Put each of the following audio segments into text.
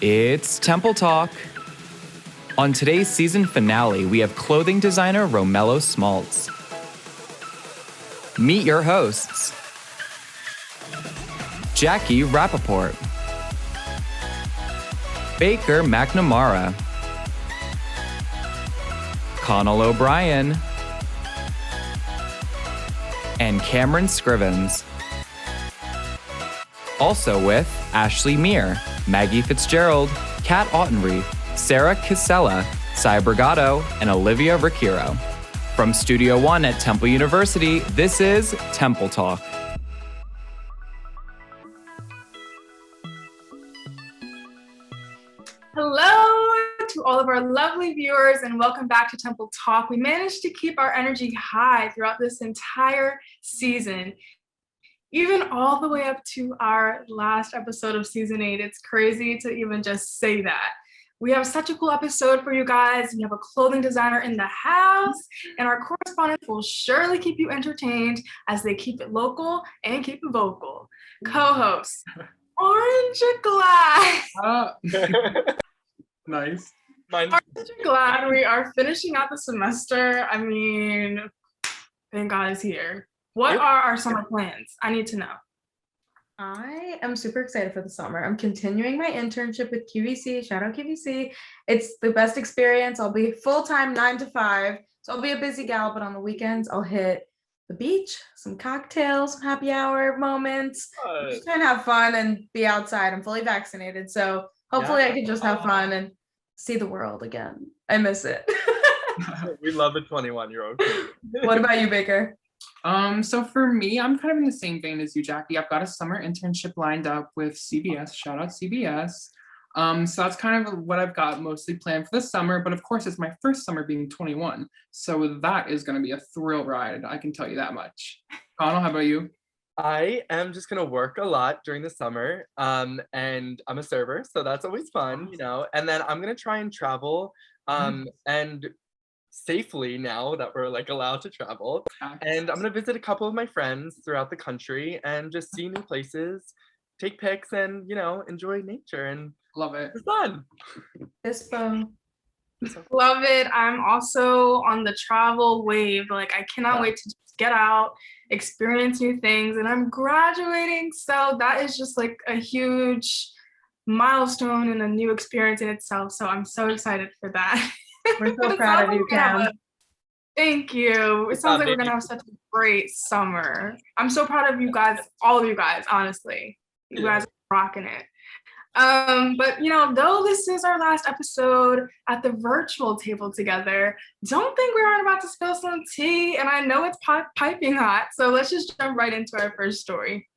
It's Temple Talk. On today's season finale, we have clothing designer Romello Smaltz. Meet your hosts, Jackie Rappaport, Baker McNamara, Connell O'Brien, and Cameron Scrivens. Also with Ashley Meir, Maggie Fitzgerald, Kat Ottenry, Sarah Casella, Cy Brigado, and Olivia Ricciero. From Studio One at Temple University, this is Temple Talk. Hello to all of our lovely viewers and welcome back to Temple Talk. We managed to keep our energy high throughout this entire season, even all the way up to our last episode of season 8. It's crazy to even just say that. We have such a cool episode for you guys. We have a clothing designer in the house, and our correspondents will surely keep you entertained as they keep it local and keep it vocal. Co-host, Orange Glad. Nice. Orange Glad we are finishing out the semester. I mean, thank God it's here. What are our summer plans? I need to know. I am super excited for the summer. I'm continuing my internship with QVC. Shout out QVC. It's the best experience. I'll be full-time 9 to 5. So I'll be a busy gal, but on the weekends I'll hit the beach, some cocktails, some happy hour moments. Just kind of have fun and be outside. I'm fully vaccinated. So hopefully I can just have fun and see the world again. I miss it. We love a 21-year-old. What about you, Baker? So for me, I'm kind of in the same vein as you, Jackie. I've got a summer internship lined up with CBS. Shout out CBS. So that's kind of what I've got mostly planned for the summer. But of course, it's my first summer being 21. So that is going to be a thrill ride. I can tell you that much. Connell, how about you? I am just gonna work a lot during the summer, and I'm a server, so that's always fun, you know. And then I'm gonna try and travel, and safely now that we're like allowed to travel. And I'm gonna visit a couple of my friends throughout the country and just see new places, take pics, and enjoy nature. And Love it. it's fun. Bispo. Love it. I'm also on the travel wave. Like, I cannot wait to just get out, experience new things, and I'm graduating. So that is just like a huge milestone and a new experience in itself. So I'm so excited for that. We're so proud of you, Cam. Thank you. It sounds like we're gonna have such a great summer. I'm so proud of you guys, all of you guys, honestly. You guys are rocking it. But though this is our last episode at the virtual table together, don't think we aren't about to spill some tea, and I know it's piping hot, so let's just jump right into our first story.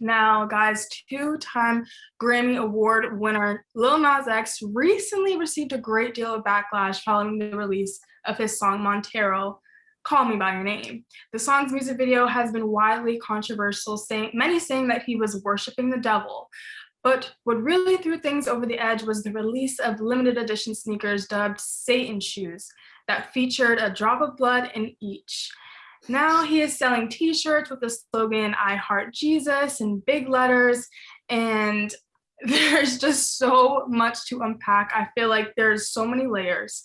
Now, guys, 2-time Grammy Award winner Lil Nas X recently received a great deal of backlash following the release of his song Montero, Call Me By Your Name. The song's music video has been widely controversial, many saying that he was worshiping the devil. But what really threw things over the edge was the release of limited edition sneakers dubbed Satan shoes that featured a drop of blood in each. Now he is selling t-shirts with the slogan, I heart Jesus, in big letters, and there's just so much to unpack. I feel like there's so many layers.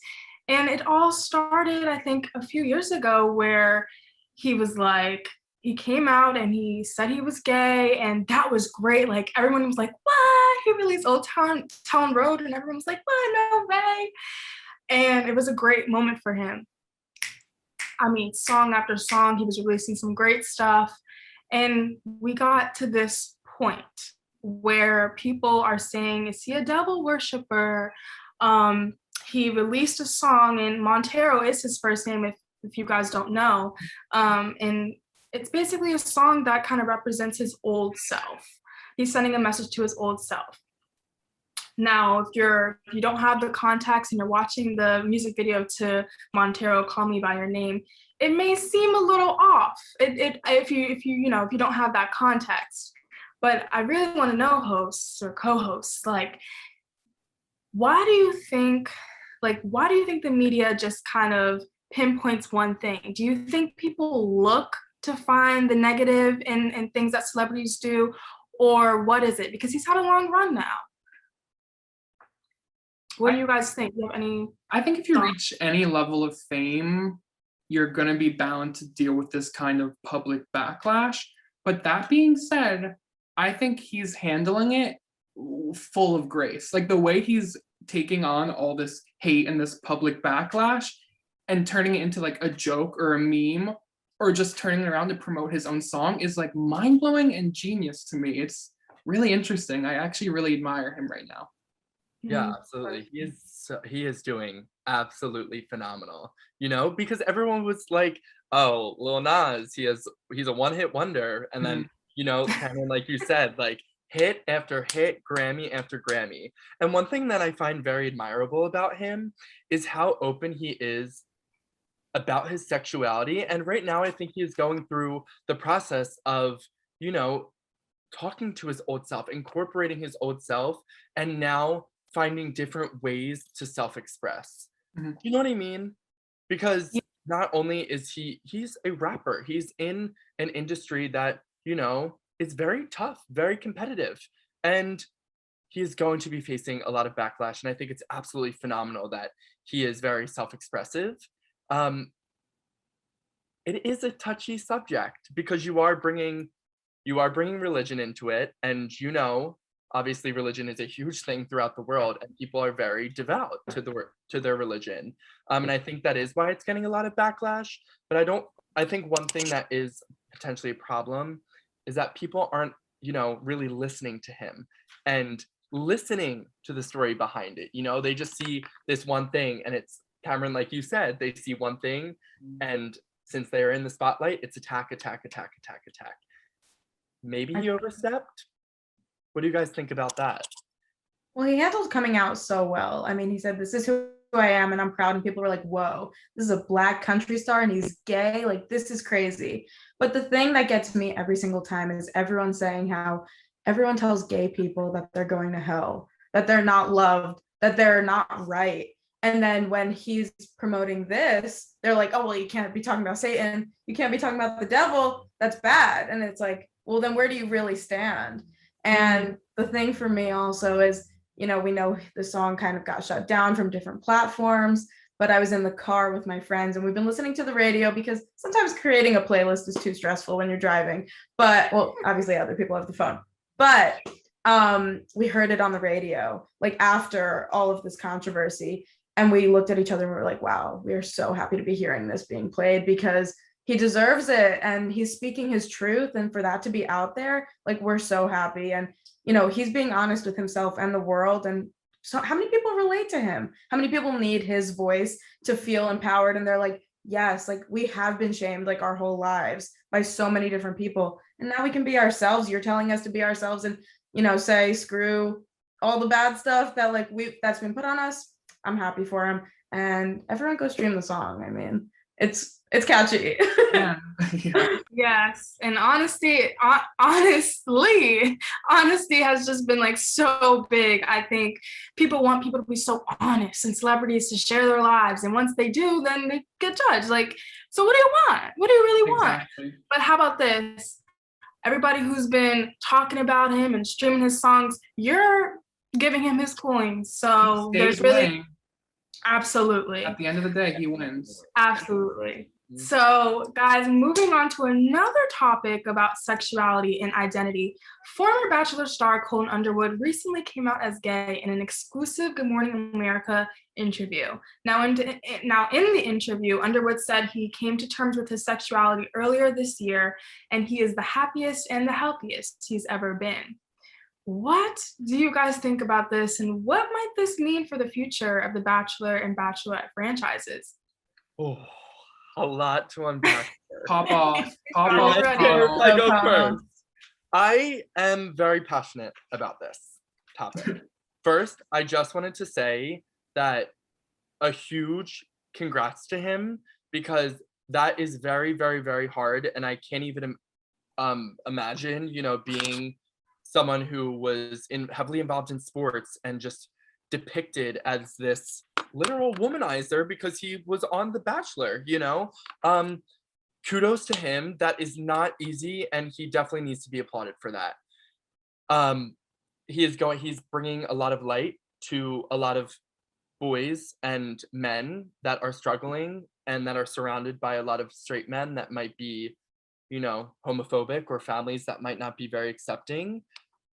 And it all started, I think, a few years ago where he came out and he said he was gay, and that was great. Like, everyone was like, what? He released Old Town Road, and everyone was like, what? No way. And it was a great moment for him. I mean, song after song, he was releasing some great stuff. And we got to this point where people are saying, is he a devil worshiper? He released a song, and Montero is his first name, if you guys don't know. And it's basically a song that kind of represents his old self. He's sending a message to his old self. Now, if you don't have the context and you're watching the music video to Montero, Call Me By Your Name, it may seem a little off. If you don't have that context. But I really want to know, hosts or co-hosts, why do you think the media just kind of pinpoints one thing? Do you think people look to find the negative in things that celebrities do, or what is it? Because he's had a long run now. What do you guys think? Do you have any? I think if you reach any level of fame, you're going to be bound to deal with this kind of public backlash. But that being said, I think he's handling it full of grace. Like the way he's taking on all this hate and this public backlash and turning it into like a joke or a meme or just turning it around to promote his own song is like mind-blowing and genius to me. It's really interesting. I actually really admire him right now. Yeah, absolutely. He is doing absolutely phenomenal. You know, because everyone was like, "Oh, Lil Nas, he's a one-hit wonder," and then you know, kind of like you said, like hit after hit, Grammy after Grammy. And one thing that I find very admirable about him is how open he is about his sexuality. And right now, I think he is going through the process of, you know, talking to his old self, incorporating his old self, and now finding different ways to self-express. You know what I mean? Because not only is he's a rapper, he's in an industry that, you know, is very tough, very competitive, and he is going to be facing a lot of backlash. And I think it's absolutely phenomenal that he is very self-expressive. It is a touchy subject because you are bringing religion into it, and you know, obviously religion is a huge thing throughout the world, and people are very devout to their religion. And I think that is why it's getting a lot of backlash. But I think one thing that is potentially a problem is that people aren't, you know, really listening to him and listening to the story behind it. You know, they just see this one thing, and it's Cameron, like you said, they see one thing, and since they're in the spotlight, it's attack, attack, attack, attack, attack. Maybe he overstepped. What do you guys think about that? Well, he handled coming out so well. I mean, he said, "This is who I am, and I'm proud." And people were like, "Whoa, this is a Black country star, and he's gay. Like, this is crazy." But the thing that gets me every single time is everyone saying how everyone tells gay people that they're going to hell, that they're not loved, that they're not right. And then when he's promoting this, they're like, "Oh, well, you can't be talking about Satan. You can't be talking about the devil. That's bad." And it's like, well, then where do you really stand? And the thing for me also is, you know, we know the song kind of got shut down from different platforms, but I was in the car with my friends and we've been listening to the radio because sometimes creating a playlist is too stressful when you're driving. But, well, obviously other people have the phone. But we heard it on the radio, like after all of this controversy, and we looked at each other and we were like, wow, we are so happy to be hearing this being played because he deserves it and he's speaking his truth, and for that to be out there, like, we're so happy. And you know, he's being honest with himself and the world. And so how many people relate to him? How many people need his voice to feel empowered? And they're like, yes, like, we have been shamed like our whole lives by so many different people, and now we can be ourselves. You're telling us to be ourselves and, you know, say screw all the bad stuff that like that's been put on us. I'm happy for him, and everyone go stream the song. I mean, it's catchy. Yeah. Yes, and honestly has just been like so big. I think people want people to be so honest and celebrities to share their lives, and once they do, then they get judged. Like, so what do you want? What do you really want? But how about this? Everybody who's been talking about him and streaming his songs, you're giving him his coins. So there's really winning. Absolutely. At the end of the day, he wins. Absolutely. So, guys, moving on to another topic about sexuality and identity. Former Bachelor star Colton Underwood recently came out as gay in an exclusive Good Morning America interview. Now, in the interview, Underwood said he came to terms with his sexuality earlier this year, and he is the happiest and the healthiest he's ever been. What do you guys think about this, and what might this mean for the future of the Bachelor and Bachelorette franchises? Oh, a lot to unpack. Pop off. I go first. I am very passionate about this topic. First, I just wanted to say that a huge congrats to him, because that is very, very, very hard, and I can't even imagine, you know, being someone who was heavily involved in sports and just depicted as this literal womanizer because he was on The Bachelor, you know? Kudos to him. That is not easy, and he definitely needs to be applauded for that. He's bringing a lot of light to a lot of boys and men that are struggling and that are surrounded by a lot of straight men that might be, you know, homophobic, or families that might not be very accepting.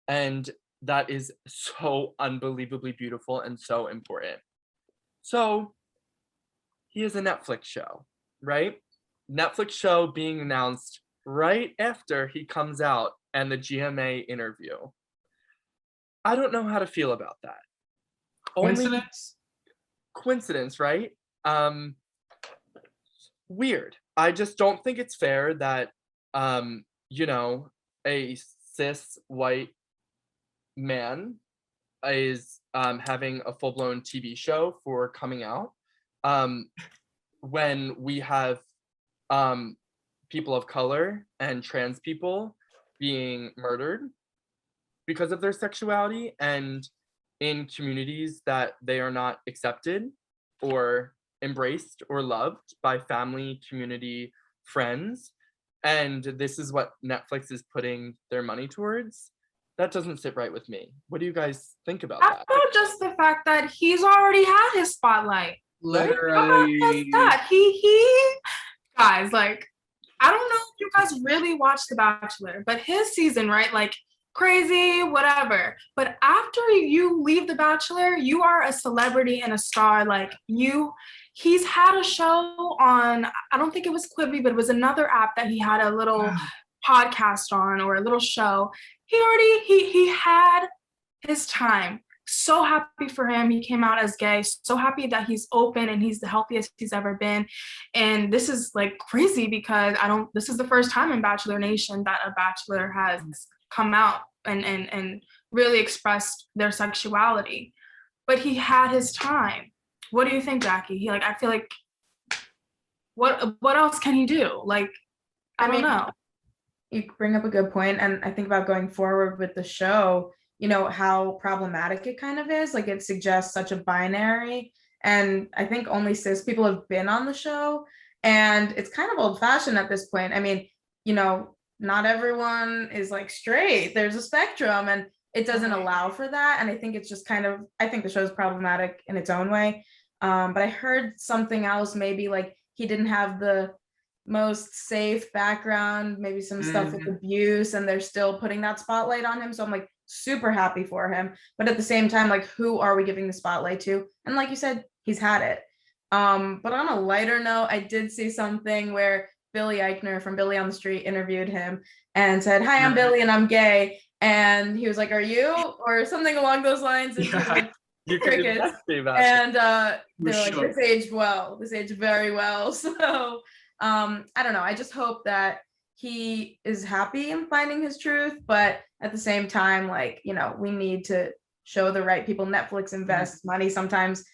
And that is so unbelievably beautiful and so important. So he has a Netflix show, right? Netflix show being announced right after he comes out and the GMA interview. I don't know how to feel about that. Coincidence, right? Weird. I just don't think it's fair that you know, a cis white man is having a full-blown TV show for coming out when we have people of color and trans people being murdered because of their sexuality, and in communities that they are not accepted or embraced or loved by family, community, friends. And this is what Netflix is putting their money towards. That doesn't sit right with me. What do you guys think about that? How about just the fact that he's already had his spotlight? Literally. How about just that? He guys, like, I don't know if you guys really watched The Bachelor, but his season, right? Like, crazy, whatever. But after you leave The Bachelor, you are a celebrity and a star. Like, he's had a show on, I don't think it was Quibi, but it was another app that he had a little podcast on, or a little show. He had his time. So happy for him. He came out as gay. So happy that he's open and he's the healthiest he's ever been. And this is like crazy because this is the first time in Bachelor Nation that a bachelor has come out and really expressed their sexuality. But he had his time. What do you think, Jackie? I feel like what else can he do? Like, I don't know. You bring up a good point, and I think about going forward with the show, you know, how problematic it kind of is. Like, it suggests such a binary, and I think only cis people have been on the show, and it's kind of old-fashioned at this point. I mean, you know, not everyone is like straight. There's a spectrum, and it doesn't allow for that. And I think it's just I think the show is problematic in its own way. But I heard something else, maybe like he didn't have the most safe background, maybe some stuff with abuse, and they're still putting that spotlight on him. So I'm like super happy for him. But at the same time, like, who are we giving the spotlight to? And like you said, he's had it. But on a lighter note, I did see something where Billy Eichner from Billy on the Street interviewed him and said, "Hi, I'm Billy and I'm gay." And he was like, "Are you?" Or something along those lines. And he was like, crickets. And they're like, "This aged well. This aged very well." So I don't know. I just hope that he is happy in finding his truth, but at the same time, like, you know, we need to show the right people. Netflix invests money sometimes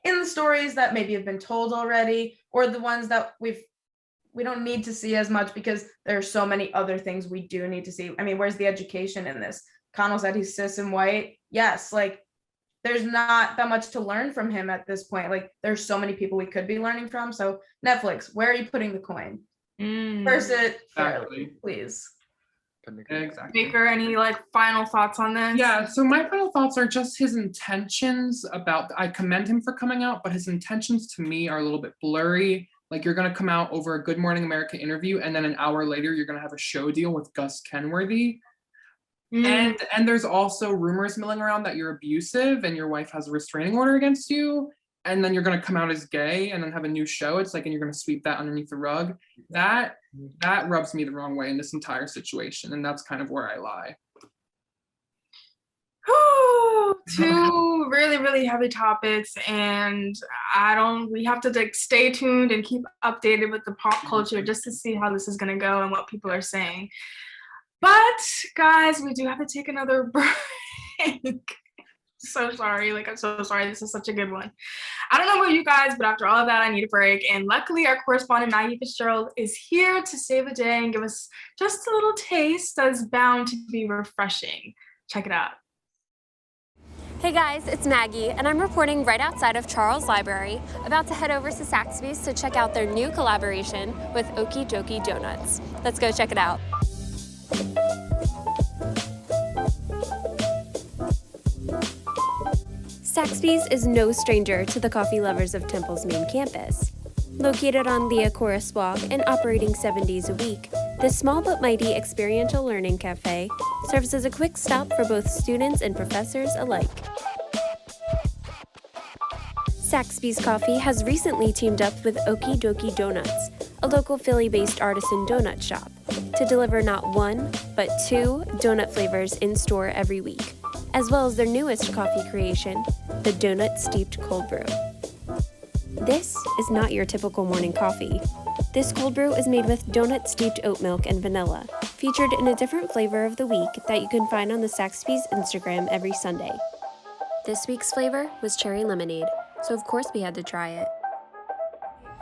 in the stories that maybe have been told already, or the ones that we don't need to see as much because there are so many other things we do need to see. I mean, where's the education in this? Connell said he's cis and white. Yes, like, there's not that much to learn from him at this point. Like, there's so many people we could be learning from. So Netflix, where are you putting the coin? First it fairly, please. Exactly. Baker, any like final thoughts on this? Yeah, so my final thoughts are just his intentions I commend him for coming out, but his intentions to me are a little bit blurry. Like, you're gonna come out over a Good Morning America interview, and then an hour later, you're gonna have a show deal with Gus Kenworthy. And there's also rumors milling around that you're abusive and your wife has a restraining order against you. And then you're going to come out as gay and then have a new show. It's like, and you're going to sweep that underneath the rug. That rubs me the wrong way in this entire situation. And that's kind of where I lie. Two really, really heavy topics. And we have to like stay tuned and keep updated with the pop culture just to see how this is going to go and what people are saying. But guys, we do have to take another break. So sorry. Like, I'm so sorry. This is such a good one. I don't know about you guys, but after all of that, I need a break. And luckily, our correspondent, Maggie Fitzgerald, is here to save the day and give us just a little taste that is bound to be refreshing. Check it out. Hey guys, it's Maggie, and I'm reporting right outside of Charles Library, about to head over to Saxby's to check out their new collaboration with Okie Dokie Donuts. Let's go check it out. Saxby's is no stranger to the coffee lovers of Temple's main campus. Located on the Chorus Walk and operating 7 days a week, this small but mighty experiential learning cafe serves as a quick stop for both students and professors alike. Saxby's Coffee has recently teamed up with Okie Dokie Donuts, a local Philly-based artisan donut shop, to deliver not 1, but 2 donut flavors in-store every week, as well as their newest coffee creation, the Donut Steeped Cold Brew. This is not your typical morning coffee. This cold brew is made with donut-steeped oat milk and vanilla, featured in a different flavor of the week that you can find on the Saxby's Instagram every Sunday. This week's flavor was cherry lemonade, so of course we had to try it.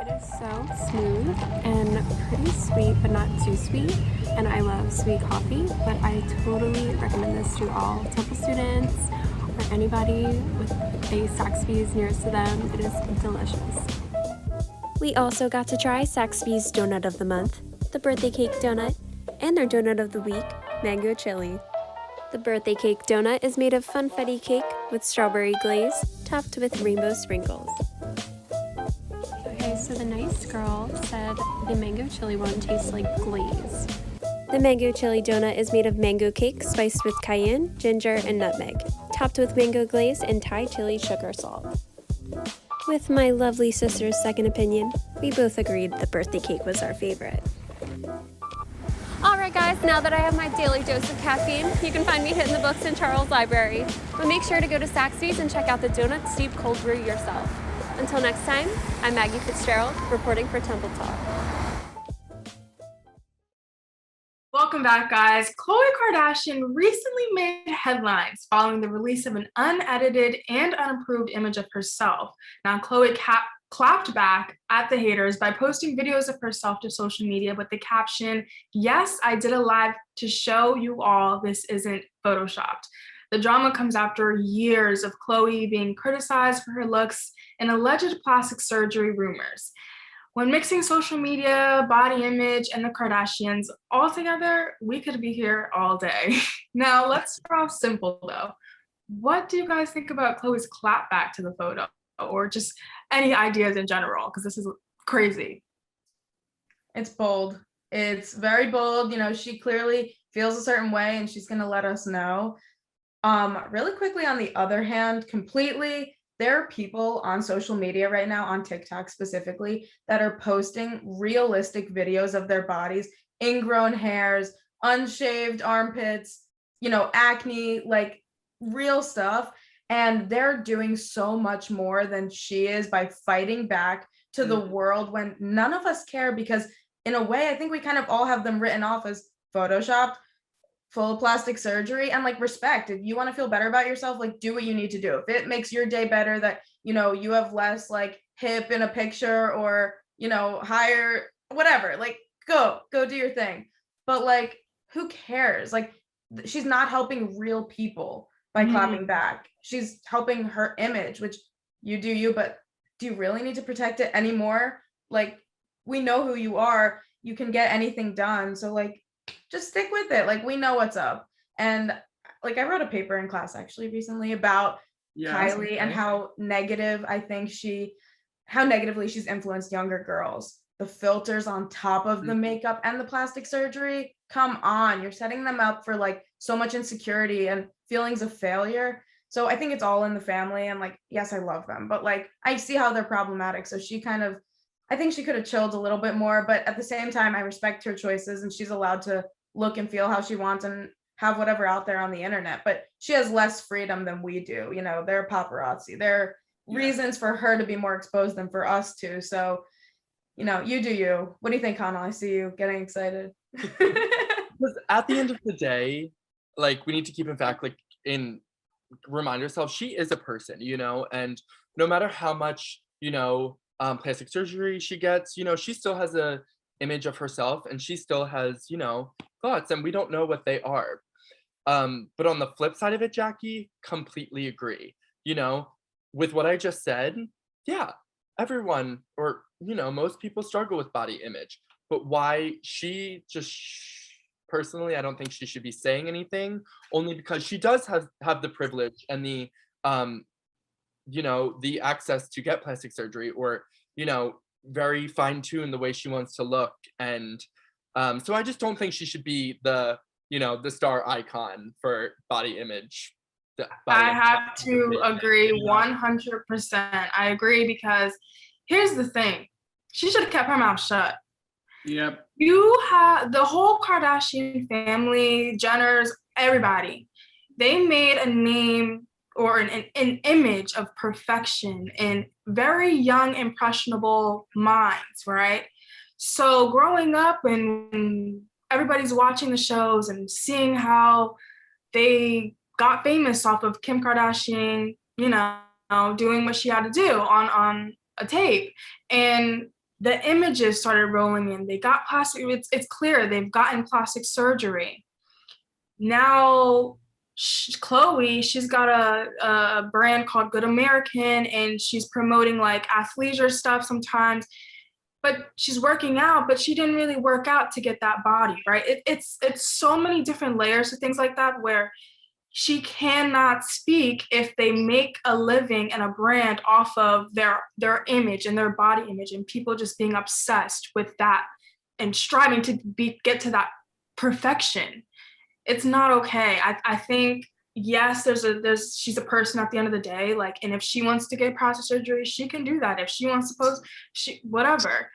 It is so smooth and pretty sweet, but not too sweet. And I love sweet coffee, but I totally recommend this to all Temple students or anybody with a Saxby's nearest to them. It is delicious. We also got to try Saxby's Donut of the Month, the Birthday Cake Donut, and their Donut of the Week, Mango Chili. The birthday cake donut is made of funfetti cake with strawberry glaze, topped with rainbow sprinkles. Okay, so the nice girl said the mango chili one tastes like glaze. The mango chili donut is made of mango cake spiced with cayenne, ginger, and nutmeg, topped with mango glaze and Thai chili sugar salt. With my lovely sister's second opinion, we both agreed the birthday cake was our favorite. Alright guys, now that I have my daily dose of caffeine, you can find me hitting the books in Charles Library. But make sure to go to Saxby's and check out the Donut Steep Cold Brew yourself. Until next time, I'm Maggie Fitzgerald, reporting for Temple Talk. Welcome back, guys. Khloé Kardashian recently made headlines following the release of an unedited and unapproved image of herself. Now, Khloé clapped back at the haters by posting videos of herself to social media with the caption, "Yes, I did a live to show you all this isn't photoshopped." The drama comes after years of Khloé being criticized for her looks and alleged plastic surgery rumors. When mixing social media, body image, and the Kardashians all together, we could be here all day. Now, let's start off simple though. What do you guys think about Khloé's clapback to the photo, or just any ideas in general? Because this is crazy. It's bold. It's very bold. You know, she clearly feels a certain way and she's going to let us know. Really quickly, on the other hand, completely, there are people on social media right now, on TikTok specifically, that are posting realistic videos of their bodies, ingrown hairs, unshaved armpits, you know, acne, like real stuff. And they're doing so much more than she is by fighting back to the world when none of us care, because in a way, I think we kind of all have them written off as photoshopped, full plastic surgery, and like, respect. If you want to feel better about yourself, like, do what you need to do. If it makes your day better that, you know, you have less like hip in a picture, or, you know, higher, whatever, like, go do your thing. But like, who cares? Like, she's not helping real people by clapping back. She's helping her image, which you do you, but do you really need to protect it anymore? Like, we know who you are. You can get anything done. So like, just stick with it. Like, we know what's up. And like, I wrote a paper in class actually recently about Kylie and how negative I think how negatively she's influenced younger girls. The filters on top of the makeup and the plastic surgery, come on, you're setting them up for like so much insecurity and feelings of failure. So I think it's all in the family, and like, yes, I love them, but like, I see how they're problematic. So I think she could have chilled a little bit more, but at the same time, I respect her choices and she's allowed to look and feel how she wants and have whatever out there on the internet. But she has less freedom than we do. You know, there are paparazzi. There are reasons for her to be more exposed than for us to. So, you know, you do you. What do you think, Hannah? I see you getting excited. Because at the end of the day, like, we need to keep in fact, like, remind ourselves she is a person, you know, and no matter how much, you know, plastic surgery she gets, you know, she still has a image of herself and she still has, you know, thoughts, and we don't know what they are. But on the flip side of it, Jackie, completely agree. You know, with what I just said, yeah, everyone, or, you know, most people struggle with body image, but why she just, personally, I don't think she should be saying anything, only because she does have the privilege and the you know, the access to get plastic surgery or, you know, very fine-tuned the way she wants to look. And so I just don't think she should be the, you know, the star icon for body image. I have to agree 100%. I agree because here's the thing. She should have kept her mouth shut. Yep. You have the whole Kardashian family, Jenners, everybody. They made a name or an image of perfection in very young, impressionable minds, right? So growing up and everybody's watching the shows and seeing how they got famous off of Kim Kardashian, you know, doing what she had to do on a tape. And the images started rolling in. They got plastic, it's clear they've gotten plastic surgery. Now, Khloé, she's got a brand called Good American, and she's promoting like athleisure stuff sometimes, but she's working out, but she didn't really work out to get that body, right? It's so many different layers to things like that where she cannot speak if they make a living and a brand off of their image and their body image, and people just being obsessed with that and striving to get to that perfection. It's not okay. I think, yes, she's a person at the end of the day, like, and if she wants to get plastic surgery, she can do that. If she wants to whatever.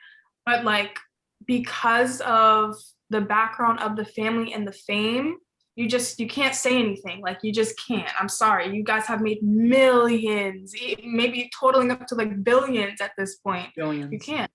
But like, because of the background of the family and the fame, you can't say anything. Like, you just can't. I'm sorry. You guys have made millions, maybe totaling up to like billions at this point. Billions. You can't.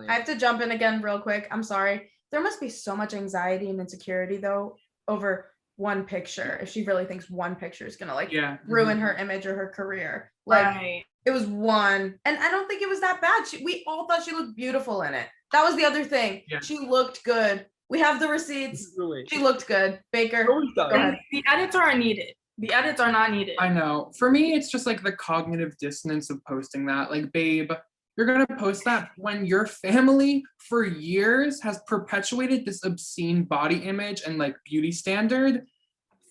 I have to jump in again real quick. I'm sorry. There must be so much anxiety and insecurity though over one picture. If she really thinks one picture is gonna ruin her image or her career. Like, right. It was one, and I don't think it was that bad. We all thought she looked beautiful in it. That was the other thing. Yeah. She looked good. We have the receipts. Really? She looked good. Baker, go ahead. The edits are needed. The edits are not needed. I know. For me, it's just like the cognitive dissonance of posting that. Like, babe, you're going to post that when your family for years has perpetuated this obscene body image and like beauty standard.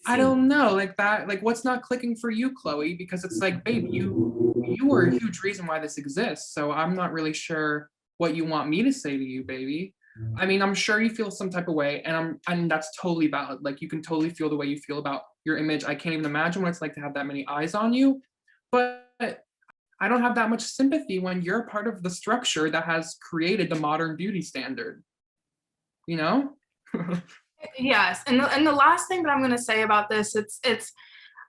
I don't know, like that, like what's not clicking for you, Khloé? Because it's like, babe, you were a huge reason why this exists. So I'm not really sure what you want me to say to you, baby. I mean, I'm sure you feel some type of way, and that's totally valid. Like, you can totally feel the way you feel about your image. I can't even imagine what it's like to have that many eyes on you. But I don't have that much sympathy when you're part of the structure that has created the modern beauty standard. You know? Yes, and the last thing that I'm going to say about this, it's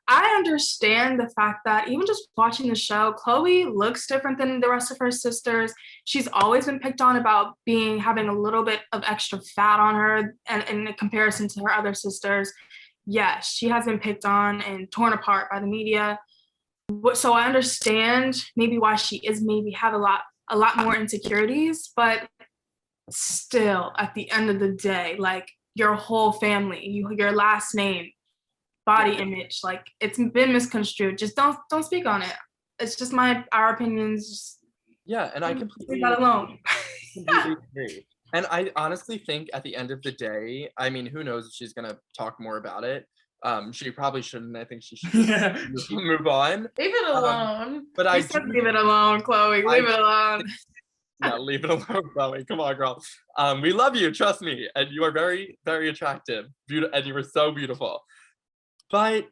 I understand the fact that even just watching the show, Khloé looks different than the rest of her sisters. She's always been picked on about having a little bit of extra fat on her, and in comparison to her other sisters. Yes, she has been picked on and torn apart by the media. So I understand maybe why she is have a lot more insecurities, but still, at the end of the day, like, your whole family, your last name, body image, like, it's been misconstrued. Just don't speak on it. It's just our opinions. Yeah, and I completely leave that alone. Completely agree. And I honestly think at the end of the day, I mean, who knows if she's gonna talk more about it. She probably shouldn't. I think she should move on. Leave it alone. But I said leave it alone, Khloé. Leave it alone. Yeah, leave it alone, Khloé. Come on, girl. We love you, trust me. And you are very, very attractive. And you were so beautiful. But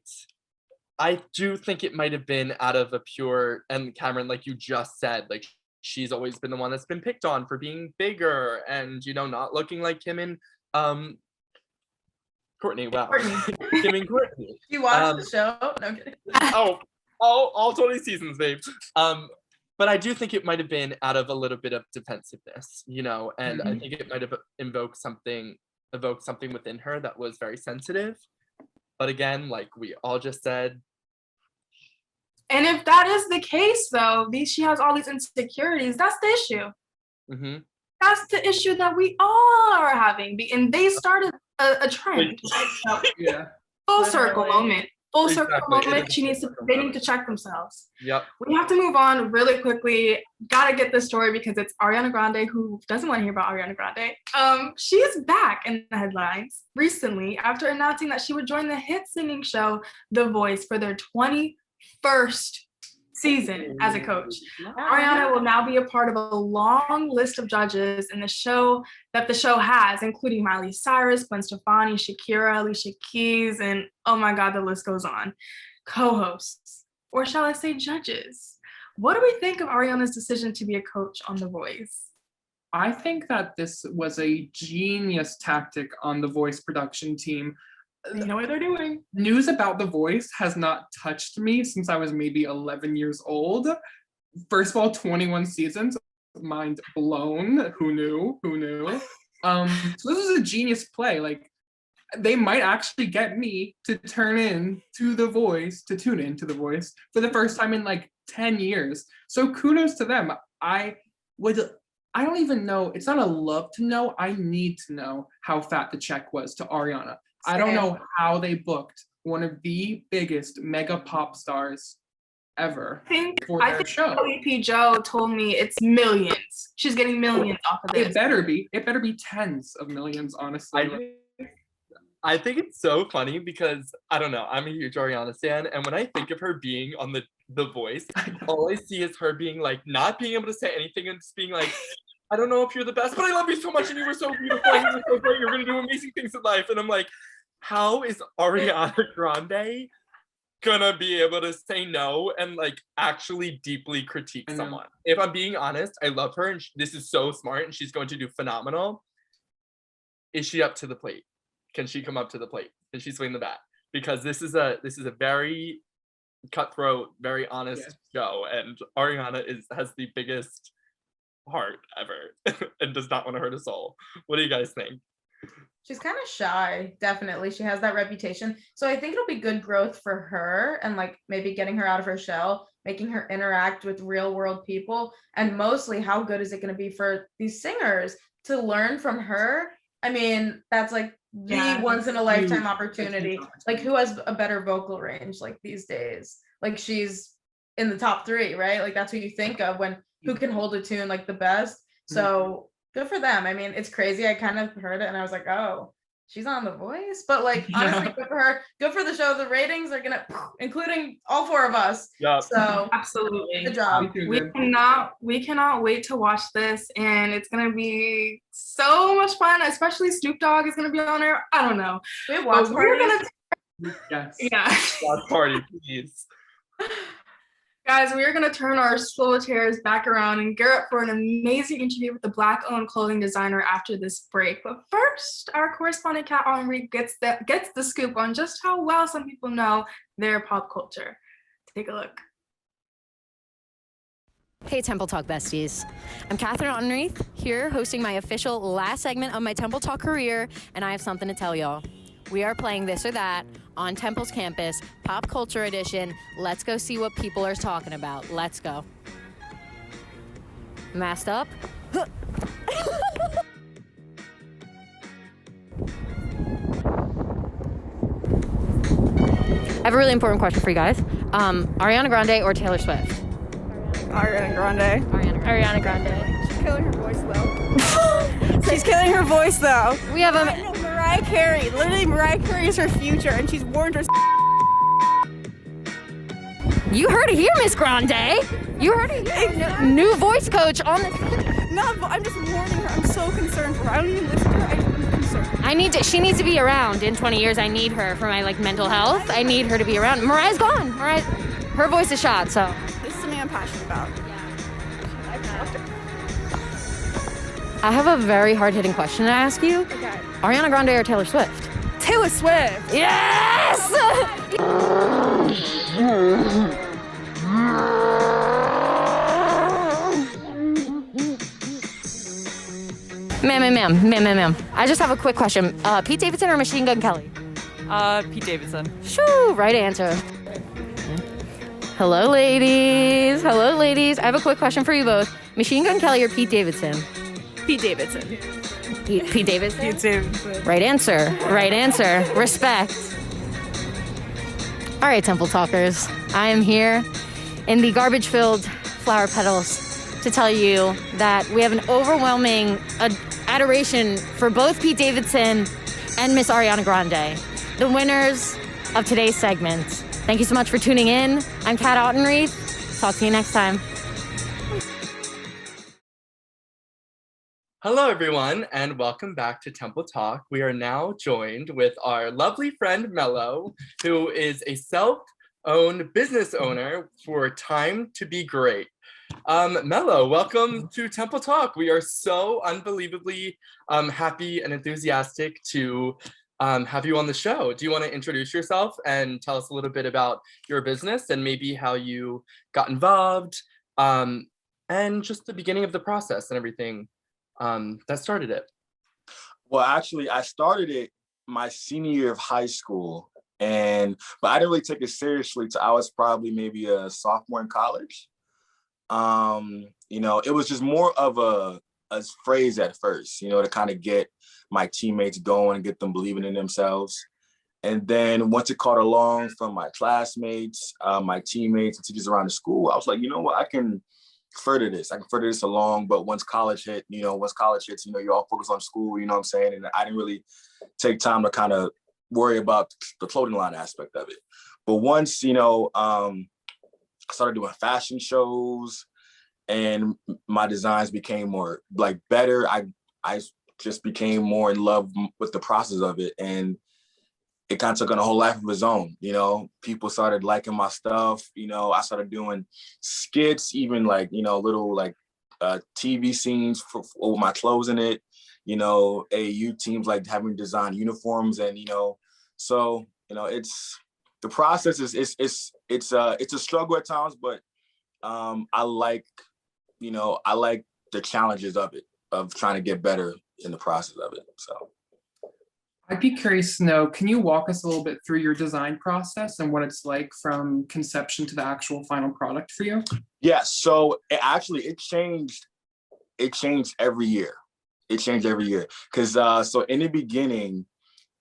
I do think it might have been out of a pure, and Cameron, like you just said, like, she's always been the one that's been picked on for being bigger and, you know, not looking like Kim and Courtney. Wow. Kim and Courtney. You watched the show? No, I'm kidding. all 20 seasons, babe. But I do think it might have been out of a little bit of defensiveness, you know, and I think it might have evoked something within her that was very sensitive. But again, like we all just said. And if that is the case, though, she has all these insecurities, that's the issue. Mm-hmm. That's the issue that we all are having. And they started a trend. Yeah. Full circle moment. Full circle moment. They need to check themselves. Yep. We have to move on really quickly. Gotta get this story because it's Ariana Grande. Who doesn't want to hear about Ariana Grande? She is back in the headlines recently after announcing that she would join the hit singing show The Voice for their 21st season as a coach. Ariana will now be a part of a long list of judges in the show has, including Miley Cyrus, Gwen Stefani, Shakira, Alicia Keys, and oh my God, the list goes on. Co-hosts, or shall I say judges. What do we think of Ariana's decision to be a coach on The Voice? I think that this was a genius tactic on The Voice production team. You know what they're doing. News about The Voice has not touched me since I was maybe 11 years old. First of all, 21 seasons, mind blown. Who knew? So this was a genius play. Like, they might actually get me to tune into The Voice for the first time in like 10 years. So kudos to them. I don't even know. It's not a love to know. I need to know how fat the check was to Ariana. I don't know how they booked one of the biggest mega pop stars ever for their show. AP Joe told me it's millions. She's getting millions off of this. It better be tens of millions, honestly. I think it's so funny because, I don't know, I'm a huge Ariana stan, and when I think of her being on the Voice, all I see is her being like, not being able to say anything and just being like, I don't know if you're the best, but I love you so much and you were so beautiful and you were so great, you're gonna do amazing things in life. And I'm like, how is Ariana Grande gonna be able to say no and like actually deeply critique someone? If I'm being honest, I love her and this is so smart and she's going to do phenomenal. Is she up to the plate? Can she come up to the plate? Can she swing the bat? Because this is a very cutthroat, very honest show, and Ariana has the biggest heart ever and does not want to hurt a soul. What do you guys think? She's kind of shy, definitely. She has that reputation. So I think it'll be good growth for her and like maybe getting her out of her shell, making her interact with real world people. And mostly, how good is it going to be for these singers to learn from her? I mean, that's like the once in a lifetime opportunity. Like, who has a better vocal range like these days? Like, she's in the top 3, right? Like, that's who you think of when who can hold a tune like the best. So good for them. I mean, it's crazy. I kind of heard it and I was like, oh, she's on The Voice. But like, honestly, good for her. Good for the show. The ratings are gonna, including all 4 of us. Yeah. So absolutely. Good job. We cannot wait to watch this, and it's gonna be so much fun. Especially Snoop Dogg is gonna be on there. I don't know. We have watch parties. Watch party, please. Guys, we are going to turn our slow chairs back around and gear up for an amazing interview with the Black-owned clothing designer after this break. But first, our correspondent Kat Henry gets the scoop on just how well some people know their pop culture. Take a look. Hey, Temple Talk besties. I'm Catherine Ottenreith, here hosting my official last segment of my Temple Talk career, and I have something to tell y'all. We are playing This or That on Temple's campus, Pop Culture Edition. Let's go see what people are talking about. Let's go. Masked up? I have a really important question for you guys. Ariana Grande or Taylor Swift? Ariana Grande. Ariana Grande. She's killing her voice though. She's killing her voice though. We have Mariah Carey. Literally, Mariah Carey is her future, and she's warned her. You heard it here, Miss Grande. You heard it here. New voice coach on the. No, I'm just warning her. I'm so concerned for her. I don't even listen to her. I'm concerned. She needs to be around in 20 years. I need her for my mental health. I need her to be around. Mariah's gone. Her voice is shot. So. This is something I'm passionate about. I have a very hard-hitting question to ask you. Okay. Ariana Grande or Taylor Swift? Taylor Swift. Yes! Ma'am. I just have a quick question. Pete Davidson or Machine Gun Kelly? Pete Davidson. Shoo, right answer. Hello, ladies. I have a quick question for you both. Machine Gun Kelly or Pete Davidson? Pete Davidson. Pete Davidson? Pete Davidson. Right answer. Respect. All right, Temple Talkers. I am here in the garbage-filled flower petals to tell you that we have an overwhelming adoration for both Pete Davidson and Miss Ariana Grande, the winners of today's segment. Thank you so much for tuning in. I'm Kat Ottenreith, Talk to you next time. Hello, everyone, and welcome back to Temple Talk. We are now joined with our lovely friend Mello, who is a self-owned business owner for Time to Be Great. Mello, welcome to Temple Talk. We are so unbelievably happy and enthusiastic to have you on the show. Do you want to introduce yourself and tell us a little bit about your business and maybe how you got involved and just the beginning of the process and everything that started it? Well, actually, I started it my senior year of high school, but I didn't really take it seriously till I was probably maybe a sophomore in college. It was just more of a phrase at first, to kind of get my teammates going and get them believing in themselves. And then once it caught along from my classmates, my teammates, and teachers around the school, I was like, you know what, I can further this along. But once college hits, you're all focused on school, you know what I'm saying? And I didn't really take time to kind of worry about the clothing line aspect of it. But once, I started doing fashion shows and my designs became more like better, I just became more in love with the process of it. And it kind of took on a whole life of its own. People started liking my stuff. I started doing skits, even little TV scenes with my clothes in it. AAU teams like having design uniforms, and it's the process is it's a struggle at times, but I like the challenges of it, of trying to get better in the process of it. So. I'd be curious to know, can you walk us a little bit through your design process and what it's like from conception to the actual final product for you? Yeah, so it changed every year. It changed every year. Because so in the beginning,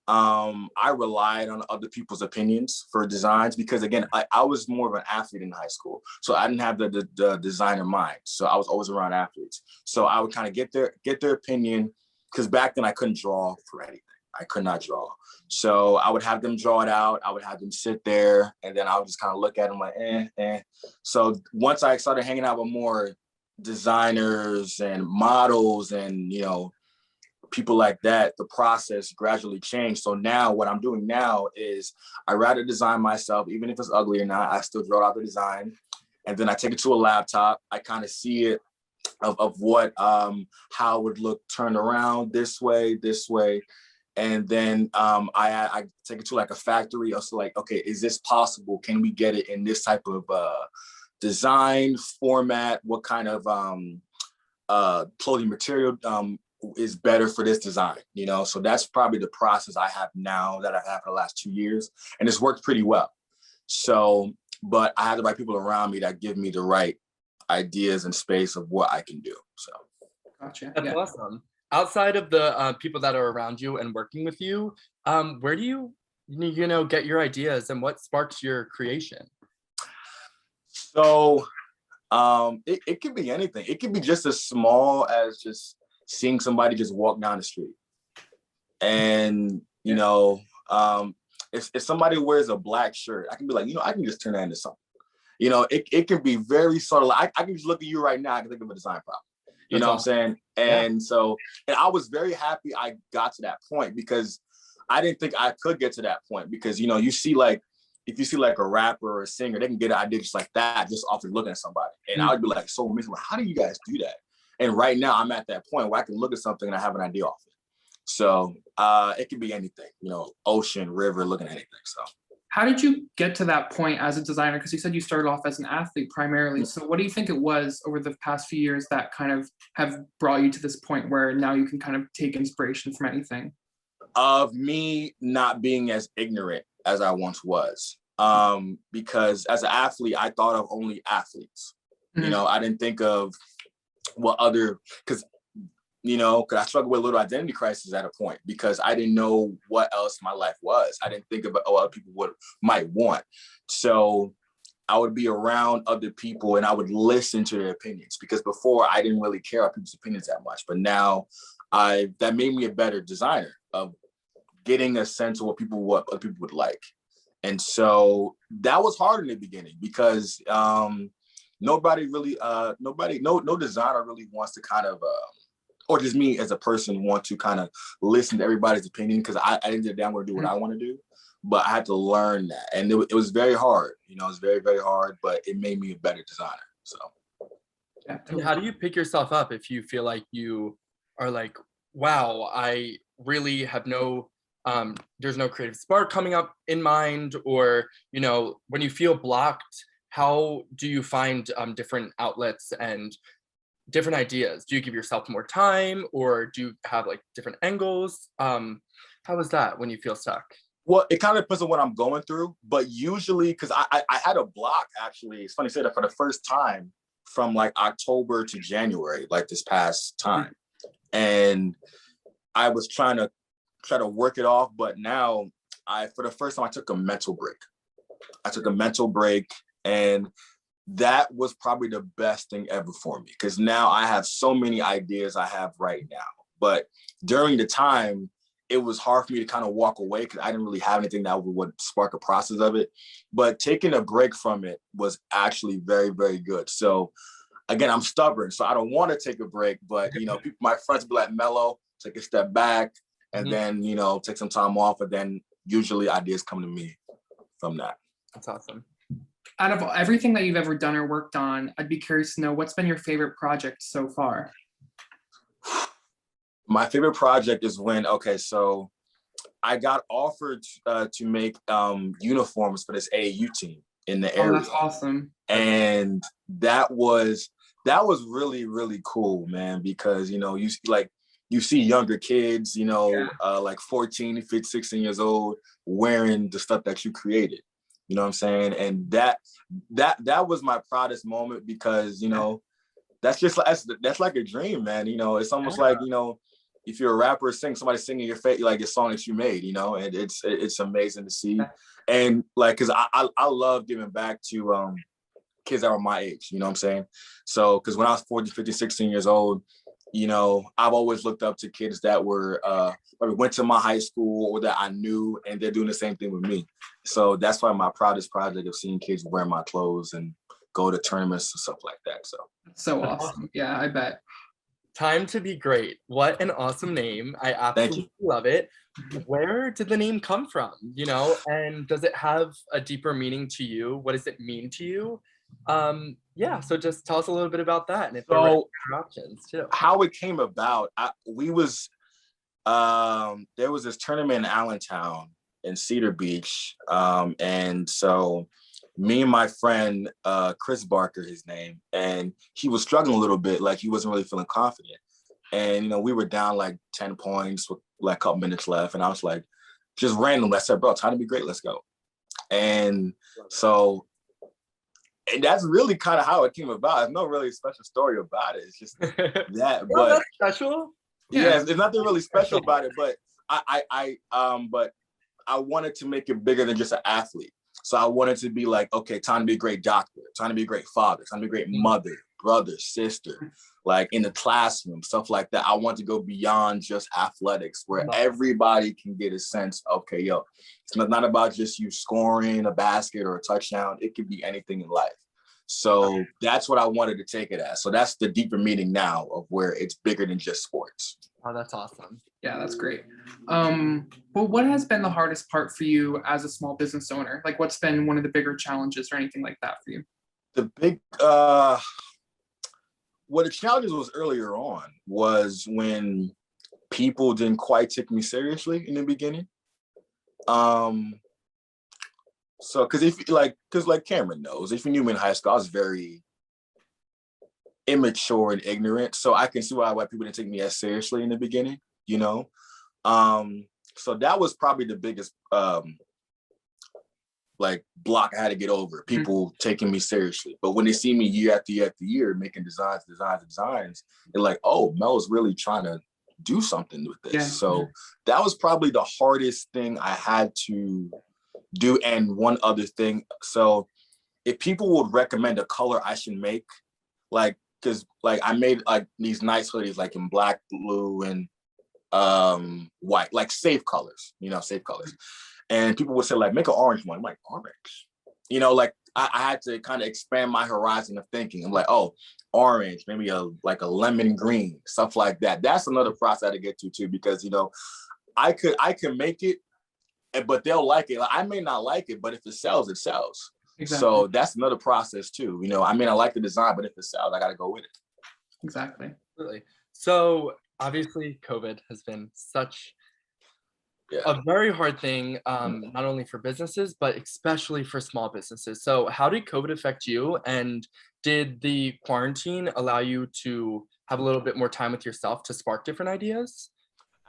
I relied on other people's opinions for designs because, again, I was more of an athlete in high school. So I didn't have the designer mind. So I was always around athletes. So I would kind of get their opinion, because back then I couldn't draw for anything. I could not draw. So I would have them draw it out. I would have them sit there, and then I would just kind of look at them like, eh. So once I started hanging out with more designers and models and, people like that, the process gradually changed. So now what I'm doing now is I rather design myself, even if it's ugly or not, I still draw out the design. And then I take it to a laptop. I kind of see it of what, how it would look turned around this way. And then I take it to like a factory. Also, like, okay, is this possible? Can we get it in this type of design format? What kind of clothing material is better for this design? So that's probably the process I have now that I've had for the last 2 years, and it's worked pretty well. So, but I have the right people around me that give me the right ideas and space of what I can do. So, gotcha. That's awesome. Outside of the people that are around you and working with you, where do you get your ideas, and what sparks your creation? So it could be anything. It could be just as small as just seeing somebody just walk down the street. And, if somebody wears a black shirt, I can be like, I can just turn that into something. It can be very subtle. I can just look at you right now, I can think of a design problem. You know what I'm saying? And so, and I was very happy I got to that point, because I didn't think I could get to that point, because, you see like, if you see like a rapper or a singer, they can get an idea just like that, just off of looking at somebody. And I would be like, so amazing, how do you guys do that? And right now I'm at that point where I can look at something and I have an idea off it. So it could be anything, ocean, river, looking at anything. So. How did you get to that point as a designer? Because you said you started off as an athlete primarily. So what do you think it was over the past few years that kind of have brought you to this point where now you can kind of take inspiration from anything? Of me not being as ignorant as I once was. Because as an athlete, I thought of only athletes. Mm-hmm. I didn't think of what other, because I struggled with a little identity crisis at a point, because I didn't know what else my life was. I didn't think about what other people might want. So I would be around other people and I would listen to their opinions, because before I didn't really care about people's opinions that much. But now that made me a better designer, of getting a sense of what other people would like. And so that was hard in the beginning, because nobody really, no designer really wants to kind of, or just me as a person want to kind of listen to everybody's opinion, because I didn't get down to do what I want to do, but I had to learn that. And it was very hard, you know, it was very, very hard, but it made me a better designer, so. Yeah. And how do you pick yourself up if you feel like you are like, wow, I really have there's no creative spark coming up in mind, or, you know, when you feel blocked, how do you find different outlets and different ideas? Do you give yourself more time, or do you have like different angles? How is that when you feel stuck? Well, it kind of depends on what I'm going through, but usually, because I had a block, actually, it's funny to say that, for the first time from like October to January, like this past time. And I was trying to work it off, but now for the first time, I took a mental break. And that was probably the best thing ever for me, because now I have so many ideas I have right now. But during the time, it was hard for me to kind of walk away, because I didn't really have anything that would spark a process of it. But taking a break from it was actually very, very good. So again, I'm stubborn, so I don't want to take a break, but you know, my friends be like, Mello, take a step back, and then, you know, take some time off, and then usually ideas come to me from that. That's awesome. Out of everything that you've ever done or worked on, I'd be curious to know, what's been your favorite project so far? My favorite project is when, so I got offered to make uniforms for this AAU team in the area. Oh, that's awesome. And that was really, really cool, man, because, you know, you see younger kids, you know, like 14, 15, 16 years old wearing the stuff that you created. You know what I'm saying? And that was my proudest moment, because, you know, that's like a dream, man. You know, it's almost like, you know, if you're a rapper, somebody singing your face, like your song that you made, you know, and it's amazing to see. And like, cause I love giving back to kids that were my age, you know what I'm saying? So, cause when I was 14, 15, 16 years old, you know, I've always looked up to kids that were, went to my high school, or that I knew, and they're doing the same thing with me. So that's why my proudest project of seeing kids wear my clothes and go to tournaments and stuff like that. So awesome. Yeah, I bet. Time to Be Great. What an awesome name. I absolutely love it. Where did the name come from? You know, and does it have a deeper meaning to you? What does it mean to you? Yeah, so just tell us a little bit about that, and if there were options too. How it came about, there was this tournament in Allentown in Cedar Beach, and so me and my friend Chris Barker, his name, and he was struggling a little bit, like he wasn't really feeling confident, and you know, we were down like 10 points with like a couple minutes left, and I was like, just randomly, I said, bro, Time to Be Great, let's go. And so, and that's really kind of how it came about. There's no really special story about it. It's just that. Well, that's special. Yeah, there's nothing really special about it. But I wanted to make it bigger than just an athlete. So I wanted to be like, okay, time to be a great doctor, time to be a great father, time to be a great mother, brother, sister, like in the classroom, stuff like that. I want to go beyond just athletics, where everybody can get a sense, okay, yo, it's not about just you scoring a basket or a touchdown. It could be anything in life. So that's what I wanted to take it as. So that's the deeper meaning now of where it's bigger than just sports. Oh, that's awesome. Yeah, that's great. Well, what has been the hardest part for you as a small business owner? Like, what's been one of the bigger challenges or anything like that for you? The big, what the challenges was earlier on was when people didn't quite take me seriously in the beginning. So, because like Cameron knows, if you knew me in high school, I was very immature and ignorant. So I can see why people didn't take me as seriously in the beginning, you know? So that was probably the biggest block I had to get over, people taking me seriously. But when they see me year after year after year making designs, they're like, oh, Mel's really trying to do something with this. Yeah. So that was probably the hardest thing I had to do. And one other thing, so if people would recommend a color I should make, because I made like these nice hoodies like in black, blue, and white, like safe colors, safe colors. And people would say, like, make an orange one. I'm like, orange? I had to kind of expand my horizon of thinking. I'm like, oh, orange, maybe like a lemon green, stuff like that. That's another process I had to get to too, because I could make it, but they'll like it. Like, I may not like it, but if it sells, it sells. Exactly. So that's another process too. I may not like the design, but if it sells, I got to go with it. Exactly. Really. So obviously, COVID has been such a very hard thing, not only for businesses, but especially for small businesses. So how did COVID affect you? And did the quarantine allow you to have a little bit more time with yourself to spark different ideas?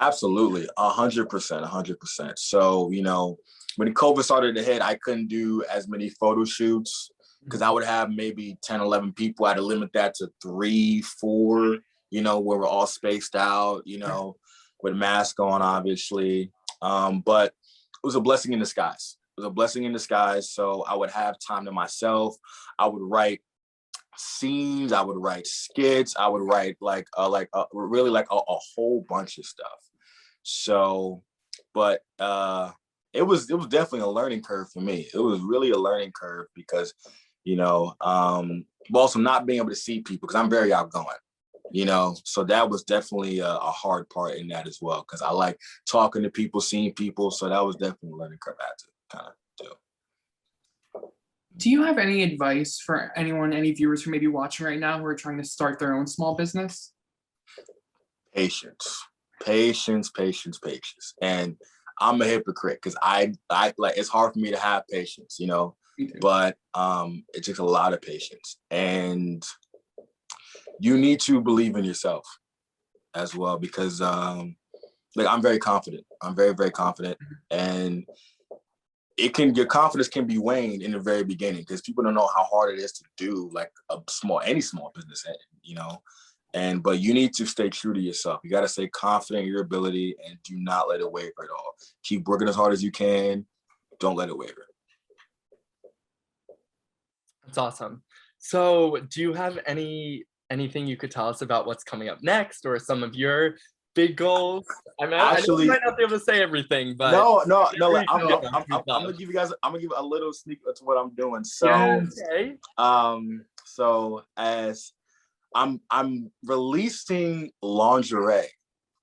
Absolutely, 100%, 100%. So, when COVID started to hit, I couldn't do as many photo shoots because I would have maybe 10, 11 people. I had to limit that to 3, 4, where we're all spaced out, with masks on, obviously. But it was a blessing in disguise. It was a blessing in disguise. So I would have time to myself. I would write scenes. I would write skits. I would write really like a whole bunch of stuff. So, but it was definitely a learning curve for me. It was really a learning curve because, also not being able to see people because I'm very outgoing. So that was definitely a hard part in that as well, because I like talking to people, seeing people. So that was definitely a learning curve I had to kind of do. Do you have any advice for anyone, any viewers who may be watching right now who are trying to start their own small business? Patience. And I'm a hypocrite because I like, it's hard for me to have patience, but it takes a lot of patience, and you need to believe in yourself as well, because I'm very confident. I'm very, very confident. And your confidence can be waned in the very beginning because people don't know how hard it is to do like any small business, but you need to stay true to yourself. You got to stay confident in your ability and do not let it waver at all. Keep working as hard as you can. Don't let it waver. That's awesome. So do you have anything you could tell us about what's coming up next or some of your big goals? I know you might not be able to say everything, but no. I'm gonna give a little sneak to what I'm doing. So, so as I'm releasing lingerie.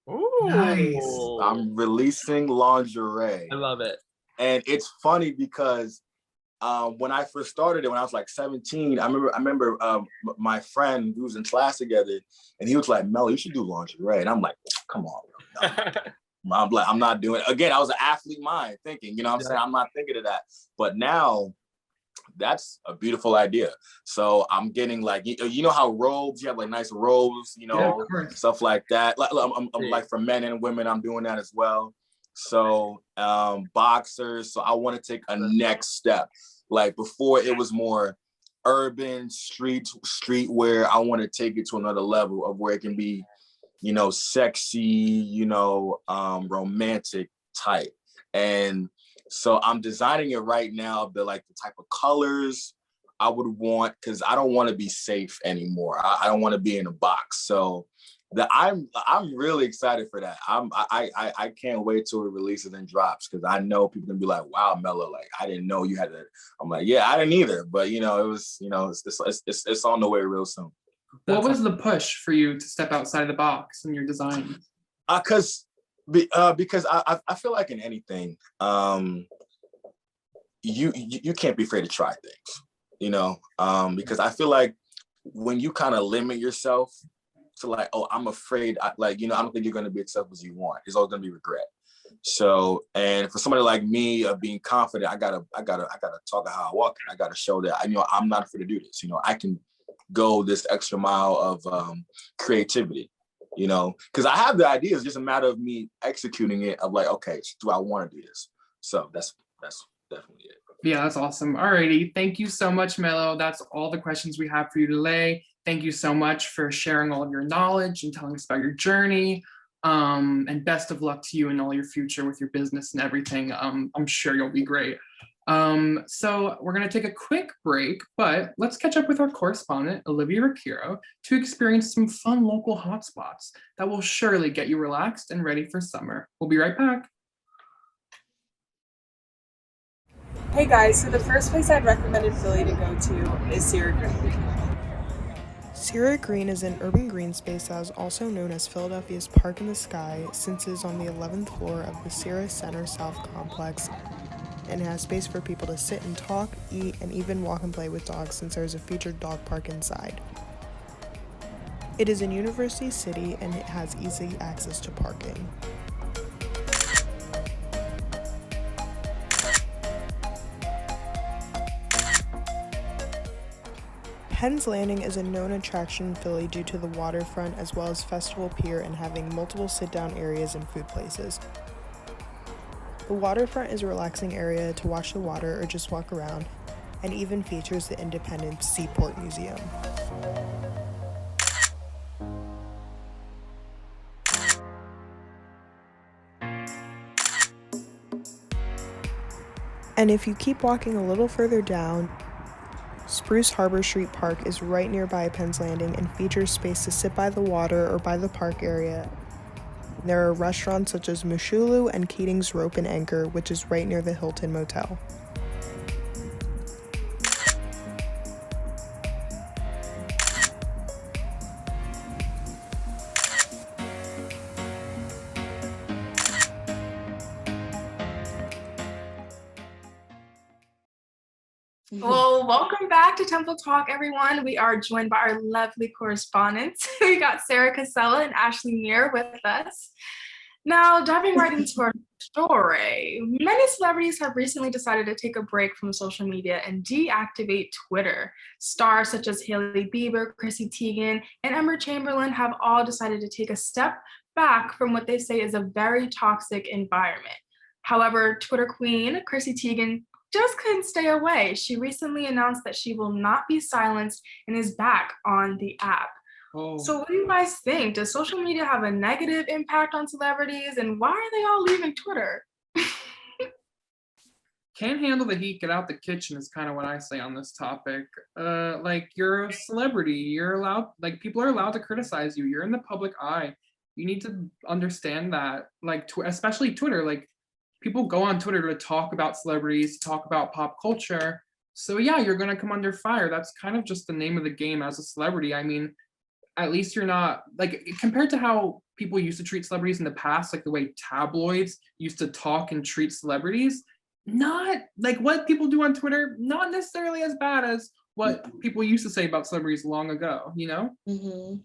Ooh, nice. I'm releasing lingerie. I love it. And it's funny because when I first started it, when I was like 17, I remember my friend who was in class together, and he was like, "Mello, you should do lingerie." And I'm like, "Come on, bro." No. I'm not doing it. Again, I was an athlete mind thinking, I'm saying? I'm not thinking of that. But now that's a beautiful idea. So I'm getting like, how robes, you have like nice robes, stuff like that. Like for men and women, I'm doing that as well. So boxers. So I want to take a next step. Like before it was more urban street wear. I want to take it to another level of where it can be, sexy, romantic type. And so I'm designing it right now, but like the type of colors I would want, because I don't want to be safe anymore. I don't want to be in a box. So I'm really excited for that. I can't wait till it releases and drops, because I know people can be like, "Wow, Mello, like I didn't know you had that." I'm like, "Yeah, I didn't either," but it was, it's on the way real soon. What was the push for you to step outside the box in your design? Because I feel like in anything, you can't be afraid to try things, because I feel like when you kind of limit yourself to like, "Oh, I'm afraid," I don't think you're going to be as successful as you want. It's always going to be regret. So, and for somebody like me of being confident, I gotta talk about how I walk. I gotta show that I'm not afraid to do this. I can go this extra mile of creativity. Because I have the idea. It's just a matter of me executing it. Of like, okay, do I want to do this? So that's definitely it. Yeah, that's awesome. Alrighty, thank you so much, Mello. That's all the questions we have for you today. Thank you so much for sharing all of your knowledge and telling us about your journey. And best of luck to you in all your future with your business and everything. I'm sure you'll be great. So we're going to take a quick break, but let's catch up with our correspondent, Olivia Ricciero, to experience some fun local hotspots that will surely get you relaxed and ready for summer. We'll be right back. Hey guys, so the first place I'd recommended Philly to go to is Sierra Green. Sierra Green is an urban green space that is also known as Philadelphia's Park in the Sky, since it is on the 11th floor of the Sierra Center South complex and has space for people to sit and talk, eat, and even walk and play with dogs since there is a featured dog park inside. It is in University City and it has easy access to parking. Penn's Landing is a known attraction in Philly due to the waterfront as well as Festival Pier and having multiple sit-down areas and food places. The waterfront is a relaxing area to watch the water or just walk around, and even features the Independence Seaport Museum. And if you keep walking a little further down, Spruce Harbor Street Park is right nearby Penn's Landing and features space to sit by the water or by the park area. There are restaurants such as Mushulu and Keating's Rope and Anchor, which is right near the Hilton Motel. Well, welcome back to Temple Talk, everyone. We are joined by our lovely correspondents. We got Sarah Casella and Ashley Muir with us. Now, diving right into our story, many celebrities have recently decided to take a break from social media and deactivate Twitter. Stars such as Hailey Bieber, Chrissy Teigen, and Emma Chamberlain have all decided to take a step back from what they say is a very toxic environment. However, Twitter queen Chrissy Teigen just couldn't stay away. She recently announced that she will not be silenced and is back on the app. Oh. So what do you guys think? Does social media have a negative impact on celebrities, and why are they all leaving Twitter? Can't handle the heat, get out the kitchen is kind of what I say on this topic. Like, you're a celebrity, you're allowed, like, people are allowed to criticize you, you're in the public eye. You need to understand that, like, especially Twitter, like, people go on Twitter to talk about celebrities, talk about pop culture. So yeah, you're gonna come under fire. That's kind of just the name of the game as a celebrity. I mean, at least you're not, like, compared to how people used to treat celebrities in the past, like the way tabloids used to talk and treat celebrities, not like what people do on Twitter, not necessarily as bad as what people used to say about celebrities long ago, you know? Mm-hmm.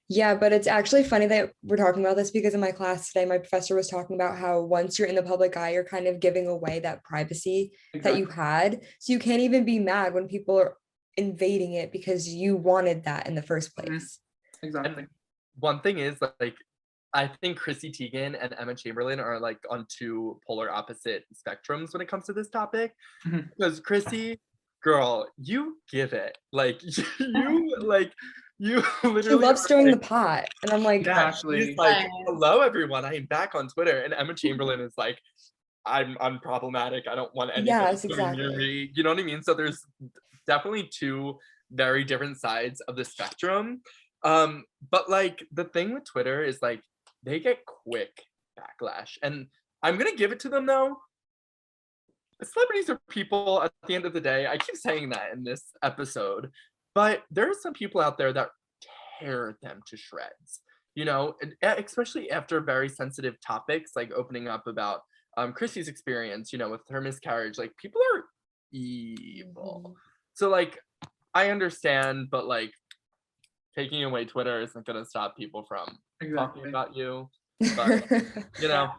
Yeah, but it's actually funny that we're talking about this because in my class today, my professor was talking about how once you're in the public eye, you're kind of giving away that privacy that you had. So you can't even be mad when people are invading it because you wanted that in the first place. Exactly. And one thing is, like, I think Chrissy Teigen and Emma Chamberlain are like on two polar opposite spectrums when it comes to this topic. Because Chrissy, girl, you give it. Like, you literally She loves stirring the pot. And I'm like, yeah, she's like, hello everyone, I am back on Twitter. And Emma Chamberlain is like, I'm unproblematic. I don't want anything near me. You know what I mean? So there's definitely two very different sides of the spectrum. But like the thing with Twitter is like they get quick backlash. And I'm gonna give it to them though. Celebrities are people at the end of the day. I keep saying that in this episode. But there are some people out there that tear them to shreds, you know, especially after very sensitive topics, like opening up about Chrissy's experience, you know, with her miscarriage. Like, people are evil. So, like, I understand, but, like, taking away Twitter isn't going to stop people from talking about you. But, you know,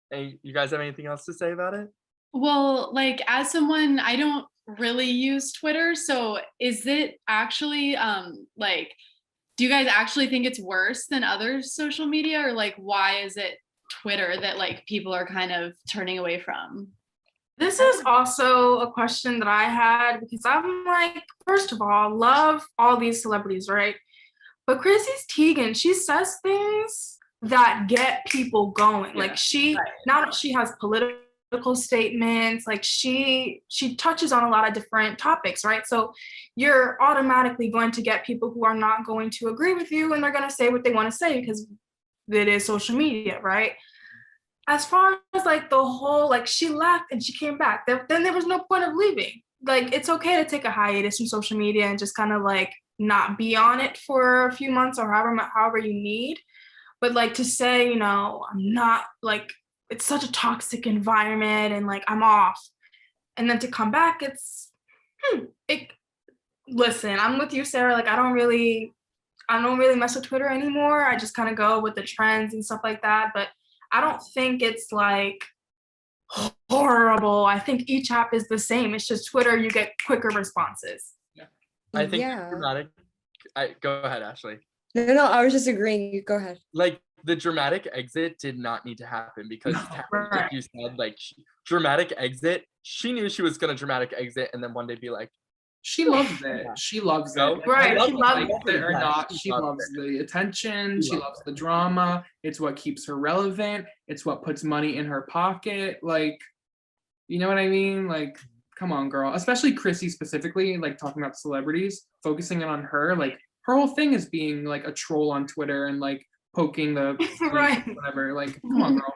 you guys have anything else to say about it? Well, like, as someone, I don't really use Twitter, so is it actually like, do you guys actually think it's worse than other social media, or like why is it Twitter that like people are kind of turning away from? This is also a question that I had because I'm like, first of all, love all these celebrities, right? But Chrissy Teigen, she says things that get people going. Like, now that she has political statements, like she touches on a lot of different topics, right? So you're automatically going to get people who are not going to agree with you, and they're going to say what they want to say because it is social media, right? as far as like the whole, like she left and she came back, then there was no point of leaving. Like it's okay to take a hiatus from social media and just kind of like not be on it for a few months or however you need. But like to say, you know, I'm not, like it's such a toxic environment and like I'm off. And then to come back, listen, I'm with you, Sarah. Like I don't really mess with Twitter anymore. I just kind of go with the trends and stuff like that. But I don't think it's like horrible. I think each app is the same. It's just Twitter, you get quicker responses. Yeah. I think dramatic. Go ahead, Ashley. No, I was just agreeing. You go ahead. Like the dramatic exit did not need to happen because like you said, like dramatic exit, she knew she was gonna dramatic exit and then one day be like, she loves it. She loves it. Right. She loves it or not. She loves the attention. She loves the drama. It's what keeps her relevant. It's what puts money in her pocket. Like, you know what I mean? Like, come on, girl. Especially Chrissy specifically, like talking about celebrities, focusing on her. Like, her whole thing is being like a troll on Twitter and like poking the right. whatever. Like, come on, girl.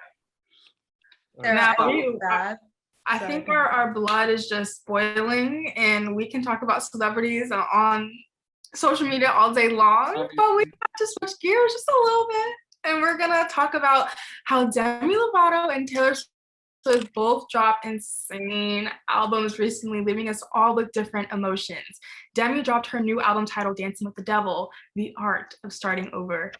I think our blood is just boiling and we can talk about celebrities on social media all day long, but we have to switch gears just a little bit. And we're gonna talk about how Demi Lovato and Taylor Swift both dropped insane albums recently, leaving us all with different emotions. Demi dropped her new album titled Dancing with the Devil, The Art of Starting Over,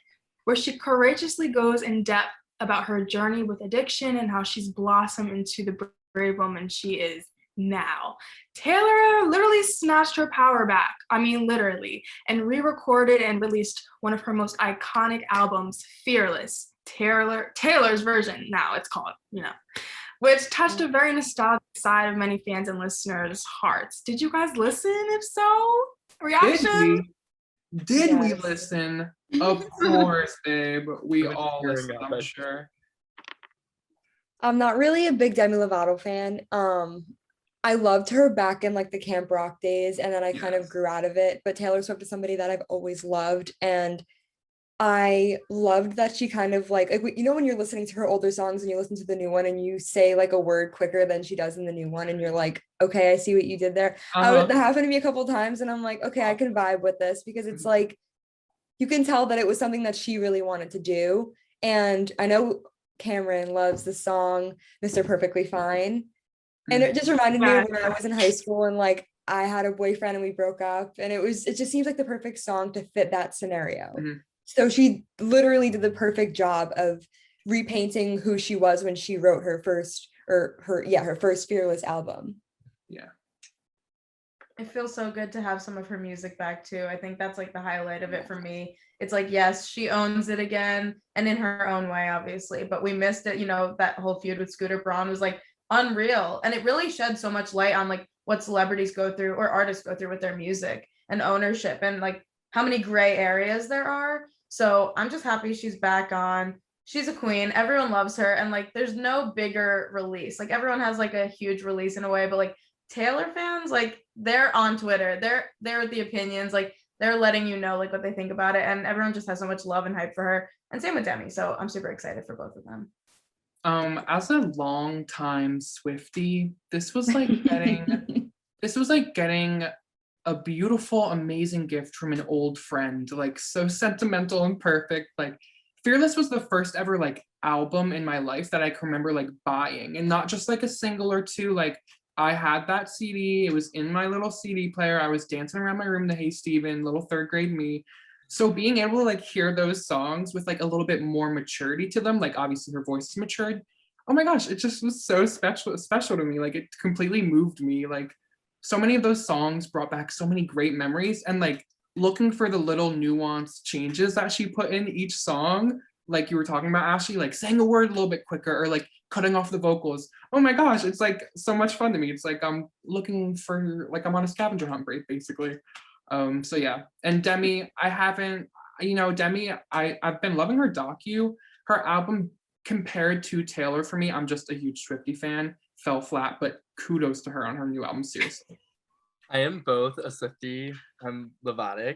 where she courageously goes in depth about her journey with addiction and how she's blossomed into the brave woman she is now. Taylor literally snatched her power back. I mean, literally, and re-recorded and released one of her most iconic albums, Fearless, Taylor's version, now it's called, you know, which touched a very nostalgic side of many fans and listeners' hearts. Did you guys listen? If so, reaction? Did we listen? Of course, babe. We all listened, I'm sure. I'm not really a big Demi Lovato fan. I loved her back in like the camp rock days, and then I kind of grew out of it. But Taylor Swift is somebody that I've always loved, and I loved that she kind of like you know, when you're listening to her older songs and you listen to the new one and you say like a word quicker than she does in the new one, and you're like, okay, I see what you did there. That happened to me a couple times, and I'm like, okay, I can vibe with this because it's like you can tell that it was something that she really wanted to do. And I know Cameron loves the song Mr. Perfectly Fine. And it just reminded me of when I was in high school and like I had a boyfriend and we broke up, and it just seems like the perfect song to fit that scenario. So she literally did the perfect job of repainting who she was when she wrote her first Fearless album. Yeah. It feels so good to have some of her music back too. I think that's like the highlight of it for me. It's like, yes, she owns it again and in her own way, obviously, but we missed it. You know, that whole feud with Scooter Braun was like unreal. And it really shed so much light on like what celebrities go through or artists go through with their music and ownership and like how many gray areas there are. So I'm just happy she's back on. She's a queen. Everyone loves her. And like, there's no bigger release. Like everyone has like a huge release in a way, but like Taylor fans, like they're on Twitter. They're with the opinions. Like they're letting you know like what they think about it. And everyone just has so much love and hype for her. And same with Demi. So I'm super excited for both of them. As a long time Swiftie, this was like getting a beautiful, amazing gift from an old friend, like so sentimental and perfect. Like Fearless was the first ever like album in my life that I can remember like buying, and not just like a single or two. Like I had that CD, it was in my little CD player. I was dancing around my room to Hey Steven, little third grade me. So being able to like hear those songs with like a little bit more maturity to them, like obviously her voice is matured. Oh my gosh, it just was so special to me. Like it completely moved me. Like so many of those songs brought back so many great memories, and like looking for the little nuanced changes that she put in each song, like you were talking about, Ashley, like saying a word a little bit quicker or like cutting off the vocals. Oh my gosh, it's like so much fun to me. It's like I'm looking for, like I'm on a scavenger hunt break basically. So yeah, and Demi, I've been loving her docu. Her album compared to Taylor, for me, I'm just a huge Swiftie fan, fell flat, but kudos to her on her new album, seriously. I am both a Swiftie, I'm Lovatic.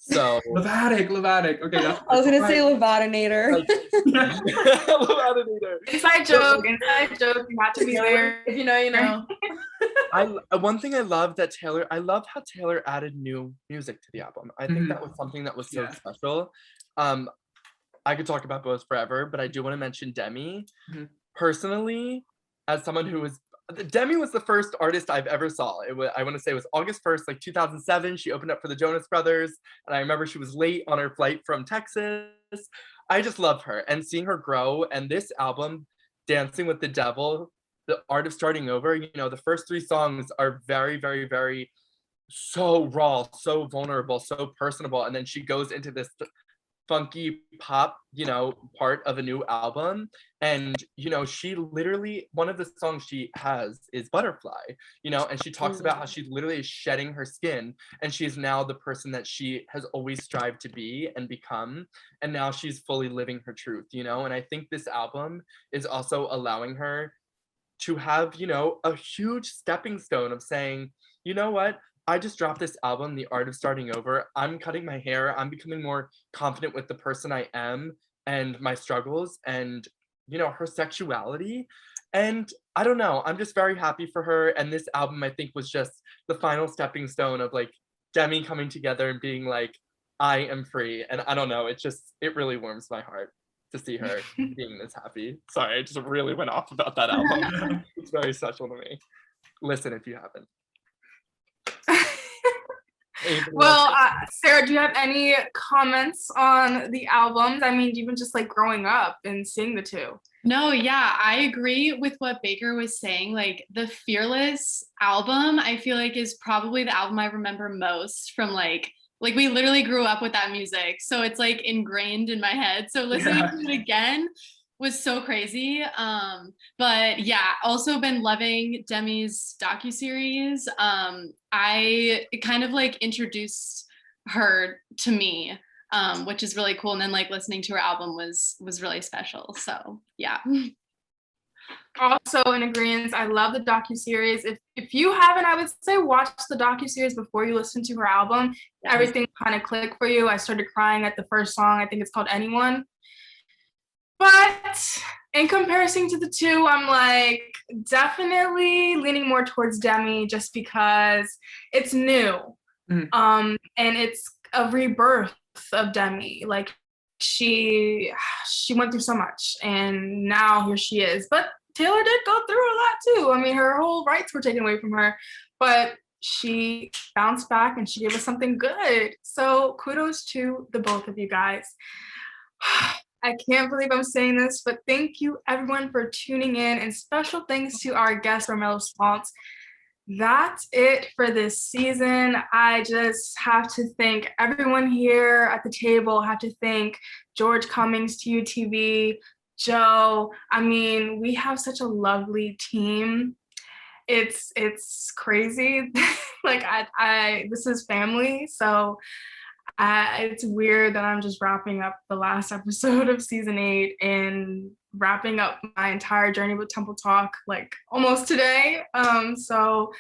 So Levatic. Okay, that's I was gonna say Levadinator. Levadinator. Inside joke. You have to be there. If you know, you know. One thing I love how Taylor added new music to the album. I think that was something that was so special. I could talk about both forever, but I do want to mention Demi. Personally, as someone who was Demi was the first artist I've ever saw. I want to say it was August 1st, like 2007. She opened up for the Jonas Brothers, and I remember she was late on her flight from Texas. I just love her, and seeing her grow. And this album, Dancing with the Devil, The Art of Starting Over, you know, the first 3 songs are very, very, very so raw, so vulnerable, so personable, and then she goes into this funky pop, you know, part of a new album. And, you know, she literally, one of the songs she has is Butterfly, you know, and she talks about how she literally is shedding her skin, and she is now the person that she has always strived to be and become. And now she's fully living her truth, you know. And I think this album is also allowing her to have, you know, a huge stepping stone of saying, you know what, I just dropped this album, The Art of Starting Over. I'm cutting my hair. I'm becoming more confident with the person I am and my struggles and, you know, her sexuality. And I don't know, I'm just very happy for her. And this album, I think, was just the final stepping stone of like Demi coming together and being like, I am free. And I don't know, it really warms my heart to see her being this happy. Sorry, I just really went off about that album. It's very special to me. Listen if you haven't. Well, Sarah, do you have any comments on the albums? I mean, even just like growing up and seeing the two. No, yeah, I agree with what Baker was saying. Like the Fearless album, I feel like is probably the album I remember most from like we literally grew up with that music. So it's like ingrained in my head. So listening to it again was so crazy. But yeah, also been loving Demi's docuseries. It kind of like introduced her to me, which is really cool. And then like listening to her album was really special. So yeah. Also in agreement, I love the docuseries. If you haven't, I would say watch the docuseries before you listen to her album. Everything kind of clicked for you. I started crying at the first song. I think it's called Anyone. But in comparison to the two, I'm like definitely leaning more towards Demi just because it's new. And it's a rebirth of Demi. Like she went through so much and now here she is. But Taylor did go through a lot too. I mean, her whole rights were taken away from her, but she bounced back and she gave us something good. So kudos to the both of you guys. I can't believe I'm saying this, but thank you everyone for tuning in, and special thanks to our guest, Romello Smaltz. That's it for this season. I just have to thank everyone here at the table. I have to thank George Cummings, TUTV, Joe. I mean, we have such a lovely team. It's crazy. Like this is family. So it's weird that I'm just wrapping up the last episode of season 8 and wrapping up my entire journey with Temple Talk like almost today. So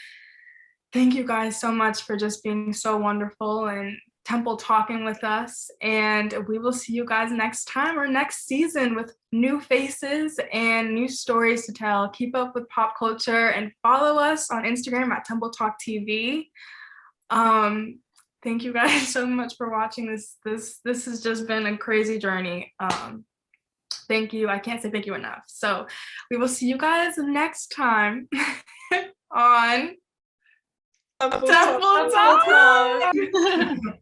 thank you guys so much for just being so wonderful and Temple talking with us. And we will see you guys next time or next season with new faces and new stories to tell. Keep up with pop culture and follow us on Instagram at Temple Talk TV. Thank you guys so much for watching this. This has just been a crazy journey. Thank you. I can't say thank you enough. So we will see you guys next time on Temple Talk.